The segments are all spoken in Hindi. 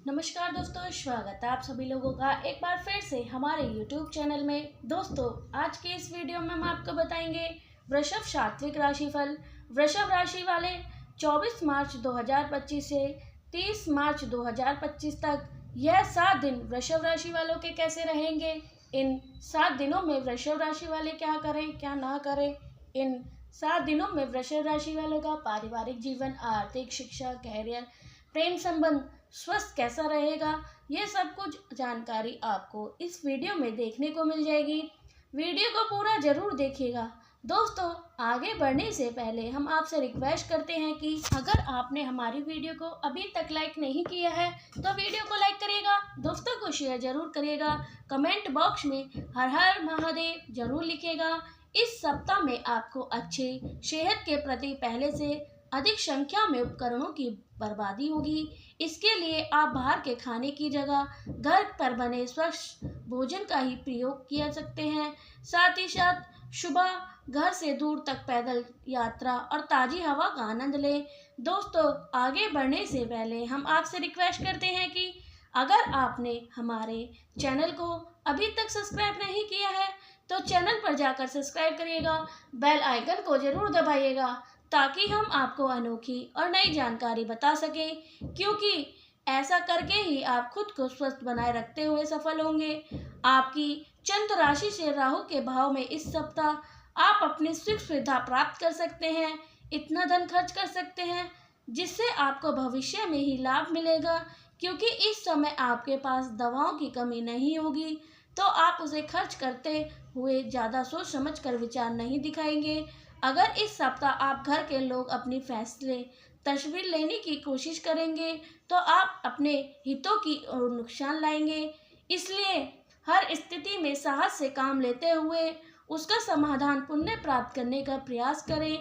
नमस्कार दोस्तों, स्वागत है आप सभी लोगों का एक बार फिर से हमारे YouTube चैनल में। दोस्तों, आज के इस वीडियो में हम आपको बताएंगे वृषभ सात्विक राशिफल। वृषभ राशि वाले 24 मार्च 2025 से 30 मार्च 2025 तक यह 7 दिन वृषभ राशि वालों के कैसे रहेंगे। इन 7 दिनों में वृषभ राशि वाले क्या करें क्या ना करें। इन 7 दिनों में वृषभ राशि वालों का पारिवारिक जीवन, आर्थिक, शिक्षा, कैरियर, प्रेम संबंध, स्वस्थ कैसा रहेगा, ये सब कुछ जानकारी आपको इस वीडियो में देखने को मिल जाएगी। वीडियो को पूरा जरूर देखिएगा। दोस्तों, आगे बढ़ने से पहले हम आपसे रिक्वेस्ट करते हैं कि अगर आपने हमारी वीडियो को अभी तक लाइक नहीं किया है तो वीडियो को लाइक करिएगा, दोस्तों को शेयर जरूर करिएगा, कमेंट बॉक्स में हर हर महादेव जरूर लिखिएगा। इस सप्ताह में आपको अच्छे सेहत के प्रति पहले से अधिक संख्या में उपकरणों की बर्बादी होगी। इसके लिए आप बाहर के खाने की जगह घर पर बने स्वच्छ भोजन का ही प्रयोग किया सकते हैं। साथ ही साथ सुबह घर से दूर तक पैदल यात्रा और ताज़ी हवा का आनंद लें। दोस्तों, आगे बढ़ने से पहले हम आपसे रिक्वेस्ट करते हैं कि अगर आपने हमारे चैनल को अभी तक सब्सक्राइब नहीं किया है तो चैनल पर जाकर सब्सक्राइब करिएगा, बेल आइकन को जरूर दबाइएगा ताकि हम आपको अनोखी और नई जानकारी बता सकें, क्योंकि ऐसा करके ही आप खुद को स्वस्थ बनाए रखते हुए सफल होंगे। आपकी चंद्र राशि से राहु के भाव में इस सप्ताह आप अपनी सुख सुविधा प्राप्त कर सकते हैं, इतना धन खर्च कर सकते हैं जिससे आपको भविष्य में ही लाभ मिलेगा, क्योंकि इस समय आपके पास दवाओं की कमी नहीं होगी तो आप उसे खर्च करते हुए ज़्यादा सोच समझ कर विचार नहीं दिखाएंगे। अगर इस सप्ताह आप घर के लोग अपनी फैसले तस्वीर लेने की कोशिश करेंगे तो आप अपने हितों की ओर नुकसान लाएंगे, इसलिए हर स्थिति में साहस से काम लेते हुए उसका समाधान पुण्य प्राप्त करने का प्रयास करें।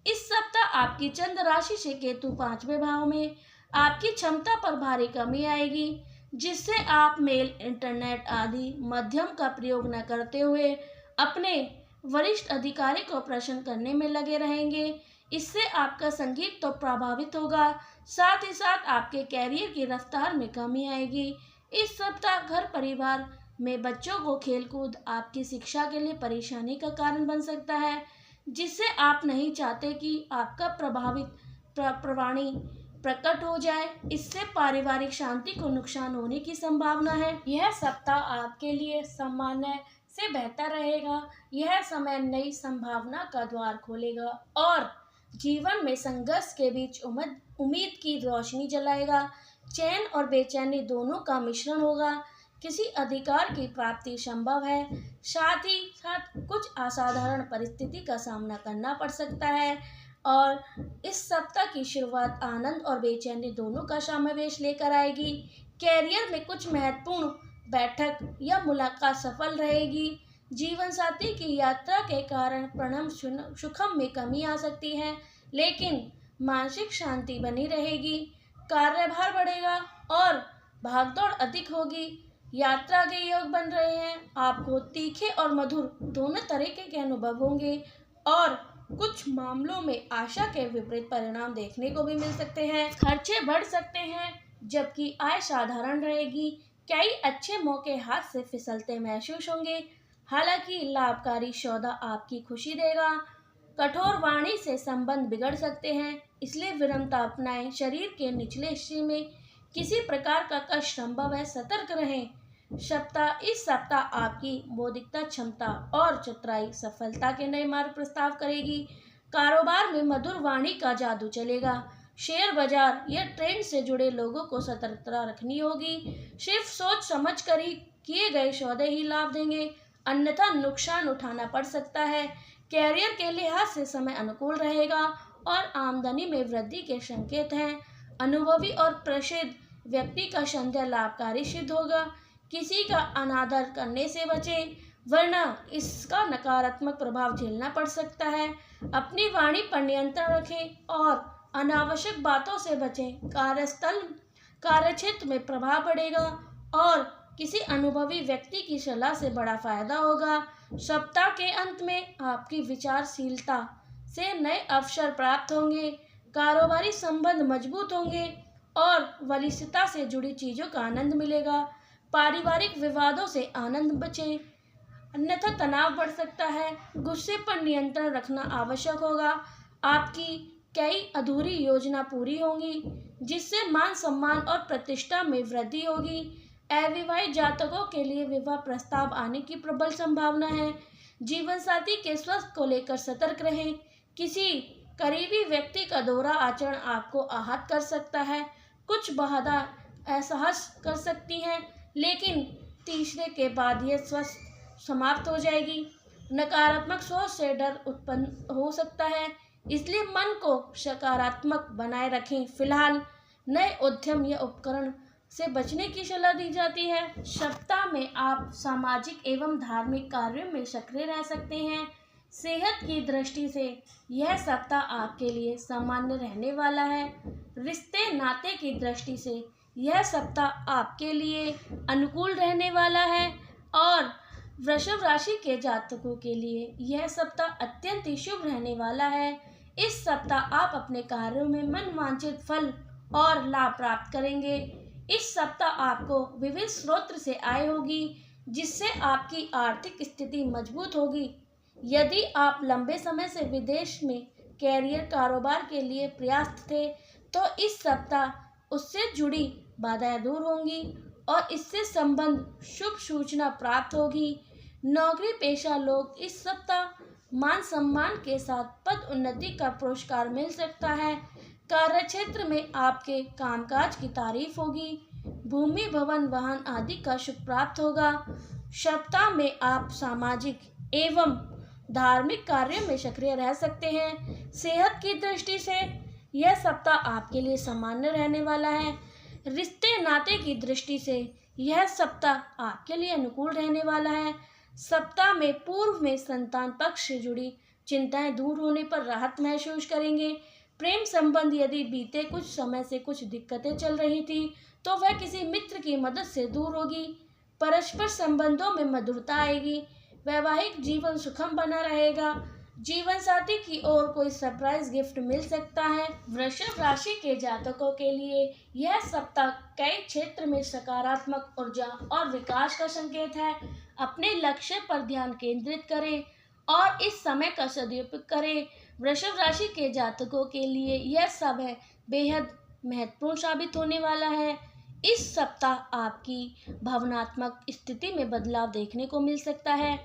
इस सप्ताह आपकी चंद्र राशि से केतु 5वें भाव में आपकी क्षमता पर भारी कमी आएगी, जिससे आप मेल, इंटरनेट आदि माध्यम का प्रयोग न करते हुए अपने वरिष्ठ अधिकारी को प्रसन्न करने में लगे रहेंगे। इससे आपका संगीत तो प्रभावित होगा, साथ ही साथ आपके कैरियर की रफ्तार में कमी आएगी। इस सप्ताह घर परिवार में बच्चों को खेलकूद आपकी शिक्षा के लिए परेशानी का कारण बन सकता है, जिससे आप नहीं चाहते कि आपका प्रवाणी प्रकट हो जाए। इससे पारिवारिक शांति को नुकसान होने की संभावना है। यह सप्ताह आपके लिए सामान्य से बेहतर रहेगा। यह समय नई संभावना का द्वार खोलेगा और जीवन में संघर्ष के बीच उम्मीद की रोशनी जलाएगा। चैन और बेचैनी दोनों का मिश्रण होगा। किसी अधिकार की प्राप्ति संभव है, साथ ही साथ कुछ असाधारण परिस्थिति का सामना करना पड़ सकता है। और इस सप्ताह की शुरुआत आनंद और बेचैनी दोनों का समावेश लेकर आएगी। कैरियर में कुछ महत्वपूर्ण बैठक या मुलाकात सफल रहेगी। जीवन साथी की यात्रा के कारण प्रणम सुखम में कमी आ सकती है, लेकिन मानसिक शांति बनी रहेगी। कार्यभार बढ़ेगा और भागदौड़ अधिक होगी। यात्रा के योग बन रहे हैं। आपको तीखे और मधुर दोनों तरीके के अनुभव होंगे और कुछ मामलों में आशा के विपरीत परिणाम देखने को भी मिल सकते हैं। खर्चे बढ़ सकते हैं जबकि आय साधारण रहेगी। कई अच्छे मौके हाथ से फिसलते महसूस होंगे, हालांकि लाभकारी सौदा आपकी खुशी देगा। कठोर वाणी से संबंध बिगड़ सकते हैं, इसलिए विनम्रता अपनाएं। शरीर के निचले हिस्से में किसी प्रकार का कष्ट संभव है, सतर्क रहें। इस सप्ताह आपकी बौद्धिकता, क्षमता और चतुराई सफलता के नए मार्ग प्रस्ताव करेगी। कारोबार में मधुर वाणी का जादू चलेगा। शेयर बाजार या ट्रेंड से जुड़े लोगों को सतर्कता रखनी होगी। सिर्फ सोच समझ कर ही किए गए सौदे ही लाभ देंगे, अन्यथा नुकसान उठाना पड़ सकता है। कैरियर के लिहाज से समय अनुकूल रहेगा और आमदनी में वृद्धि के संकेत हैं। अनुभवी और प्रसिद्ध व्यक्ति का संदेह लाभकारी सिद्ध होगा। किसी का अनादर करने से बचें, वरना इसका नकारात्मक प्रभाव झेलना पड़ सकता है। अपनी वाणी पर नियंत्रण रखें और अनावश्यक बातों से बचें। कार्यक्षेत्र में प्रभाव बढ़ेगा और किसी अनुभवी व्यक्ति की सलाह से बड़ा फायदा होगा। सप्ताह के अंत में आपकी विचारशीलता से नए अवसर प्राप्त होंगे। कारोबारी संबंध मजबूत होंगे और वरिष्ठता से जुड़ी चीज़ों का आनंद मिलेगा। पारिवारिक विवादों से आनंद बचें, अन्यथा तनाव बढ़ सकता है। गुस्से पर नियंत्रण रखना आवश्यक होगा। आपकी कई अधूरी योजना पूरी होंगी, जिससे मान सम्मान और प्रतिष्ठा में वृद्धि होगी। अविवाहित जातकों के लिए विवाह प्रस्ताव आने की प्रबल संभावना है। जीवन साथी के स्वास्थ्य को लेकर सतर्क रहें। किसी करीबी व्यक्ति का दोहरा आचरण आपको आहत कर सकता है। कुछ बाधा असहज कर सकती हैं, लेकिन तीसरे के बाद यह स्वस्थ समाप्त हो जाएगी। नकारात्मक सोच से डर उत्पन्न हो सकता है, इसलिए मन को सकारात्मक बनाए रखें। फिलहाल नए उद्यम या उपकरण से बचने की सलाह दी जाती है। सप्ताह में आप सामाजिक एवं धार्मिक कार्यों में सक्रिय रह सकते हैं। सेहत की दृष्टि से यह सप्ताह आपके लिए सामान्य रहने वाला है। रिश्ते नाते की दृष्टि से यह सप्ताह आपके लिए अनुकूल रहने वाला है और वृषभ राशि के जातकों के लिए यह सप्ताह अत्यंत ही शुभ रहने वाला है। इस सप्ताह आप अपने कार्यों में मनवांछित फल और लाभ प्राप्त करेंगे। इस सप्ताह आपको विविध स्रोत से आय होगी, जिससे आपकी आर्थिक स्थिति मजबूत होगी। यदि आप लंबे समय से विदेश में कैरियर कारोबार के लिए प्रयास थे, तो इस सप्ताह उससे जुड़ी बाधाएं दूर होंगी और इससे संबंध शुभ सूचना प्राप्त होगी। नौकरी पेशा लोग इस सप्ताह मान सम्मान के साथ पद उन्नति का पुरस्कार मिल सकता है। कार्यक्षेत्र में आपके कामकाज की तारीफ होगी। भूमि भवन वाहन आदि का शुभ प्राप्त होगा। सप्ताह में आप सामाजिक एवं धार्मिक कार्यों में सक्रिय रह सकते हैं। सेहत की दृष्टि से यह सप्ताह आपके लिए सामान्य रहने वाला है। रिश्ते नाते की दृष्टि से यह सप्ताह आपके लिए अनुकूल रहने वाला है। सप्ताह में पूर्व में संतान पक्ष से जुड़ी चिंताएं दूर होने पर राहत महसूस करेंगे। प्रेम संबंध यदि बीते कुछ समय से कुछ दिक्कतें चल रही थी, तो वह किसी मित्र की मदद से दूर होगी। परस्पर संबंधों में मधुरता आएगी। वैवाहिक जीवन सुखम बना रहेगा। जीवन साथी की ओर कोई सरप्राइज गिफ्ट मिल सकता है। वृषभ राशि के जातकों के लिए यह सप्ताह कई क्षेत्र में सकारात्मक ऊर्जा और विकास का संकेत है। अपने लक्ष्य पर ध्यान केंद्रित करें और इस समय का सदुपयोग करें। वृषभ राशि के जातकों के लिए यह समय बेहद महत्वपूर्ण साबित होने वाला है। इस सप्ताह आपकी भावनात्मक स्थिति में बदलाव देखने को मिल सकता है।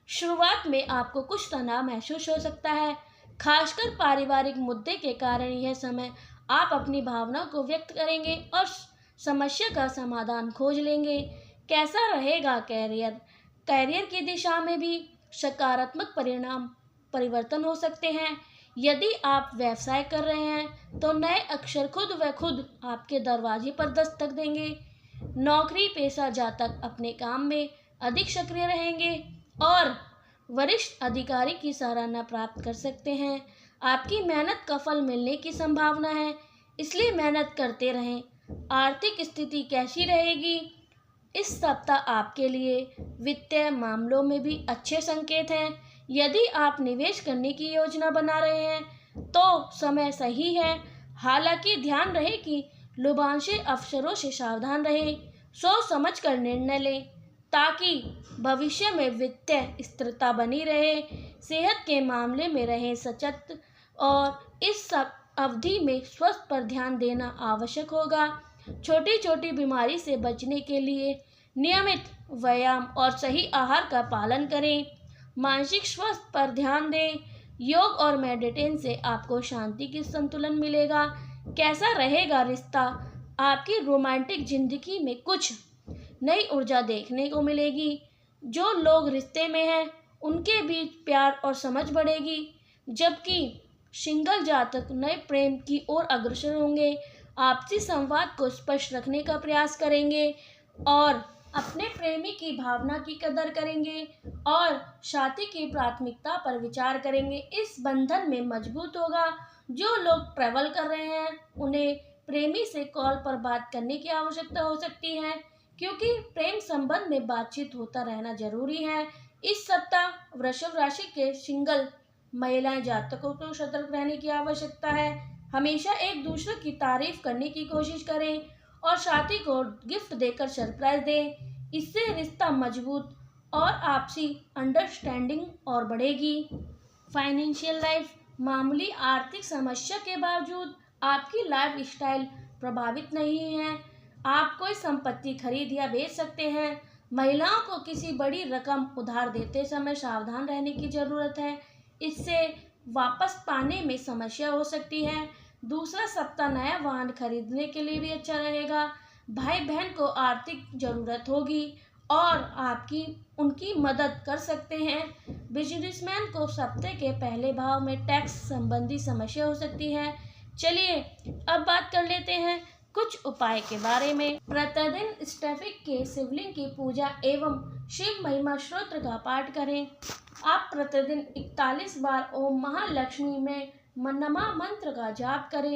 शुरुआत में आपको कुछ तनाव महसूस हो सकता है, खासकर पारिवारिक मुद्दे के कारण। यह समय आप अपनी भावनाओं को व्यक्त करेंगे और समस्या का समाधान खोज लेंगे। कैसा रहेगा कैरियर? कैरियर की दिशा में भी सकारात्मक परिवर्तन हो सकते हैं। यदि आप व्यवसाय कर रहे हैं, तो नए अक्षर खुद व खुद आपके दरवाजे पर दस्तक देंगे। नौकरी पेशा जातक अपने काम में अधिक सक्रिय रहेंगे और वरिष्ठ अधिकारी की सराहना प्राप्त कर सकते हैं। आपकी मेहनत का फल मिलने की संभावना है, इसलिए मेहनत करते रहें। आर्थिक स्थिति कैसी रहेगी? इस सप्ताह आपके लिए वित्तीय मामलों में भी अच्छे संकेत हैं। यदि आप निवेश करने की योजना बना रहे हैं, तो समय सही है। हालांकि ध्यान रहे कि लुभावने अवसरों से सावधान रहें। सोच समझ कर निर्णय लें, ताकि भविष्य में वित्तीय स्थिरता बनी रहे। सेहत के मामले में रहें सचेत और इस अवधि में स्वास्थ्य पर ध्यान देना आवश्यक होगा। छोटी छोटी बीमारी से बचने के लिए नियमित व्यायाम और सही आहार का पालन करें। मानसिक स्वास्थ्य पर ध्यान दें। योग और मेडिटेशन से आपको शांति की संतुलन मिलेगा। कैसा रहेगा रिश्ता? आपकी रोमांटिक जिंदगी में कुछ नई ऊर्जा देखने को मिलेगी। जो लोग रिश्ते में हैं, उनके बीच प्यार और समझ बढ़ेगी, जबकि सिंगल जातक नए प्रेम की ओर अग्रसर होंगे। आपसी संवाद को स्पष्ट रखने का प्रयास करेंगे और अपने प्रेमी की भावना की कदर करेंगे और साथी की प्राथमिकता पर विचार करेंगे। इस बंधन में मजबूत होगा। जो लोग ट्रैवल कर रहे हैं, उन्हें प्रेमी से कॉल पर बात करने की आवश्यकता हो सकती है, क्योंकि प्रेम संबंध में बातचीत होता रहना जरूरी है। इस सप्ताह वृषभ राशि के सिंगल महिलाएं जातकों को सतर्क रहने की आवश्यकता है। हमेशा एक दूसरे की तारीफ करने की कोशिश करें और साथी को गिफ्ट देकर सरप्राइज दें। इससे रिश्ता मजबूत और आपसी अंडरस्टैंडिंग और बढ़ेगी। फाइनेंशियल लाइफ, मामूली आर्थिक समस्या के बावजूद आपकी लाइफ स्टाइल प्रभावित नहीं है। आप कोई संपत्ति खरीद या बेच सकते हैं। महिलाओं को किसी बड़ी रकम उधार देते समय सावधान रहने की ज़रूरत है, इससे वापस पाने में समस्या हो सकती है। दूसरा सप्ताह नया वाहन खरीदने के लिए भी अच्छा रहेगा। भाई बहन को आर्थिक ज़रूरत होगी और आपकी उनकी मदद कर सकते हैं। बिजनेसमैन को सप्ताह के पहले भाव में टैक्स संबंधी समस्या हो सकती है। चलिए अब बात कर लेते हैं कुछ उपाय के बारे में। प्रतिदिन स्टेफिक के शिवलिंग की पूजा एवं शिव महिमा स्तोत्र का पाठ करें। आप प्रतिदिन 41 बार ओम महालक्ष्मी में नमा मंत्र का जाप करें।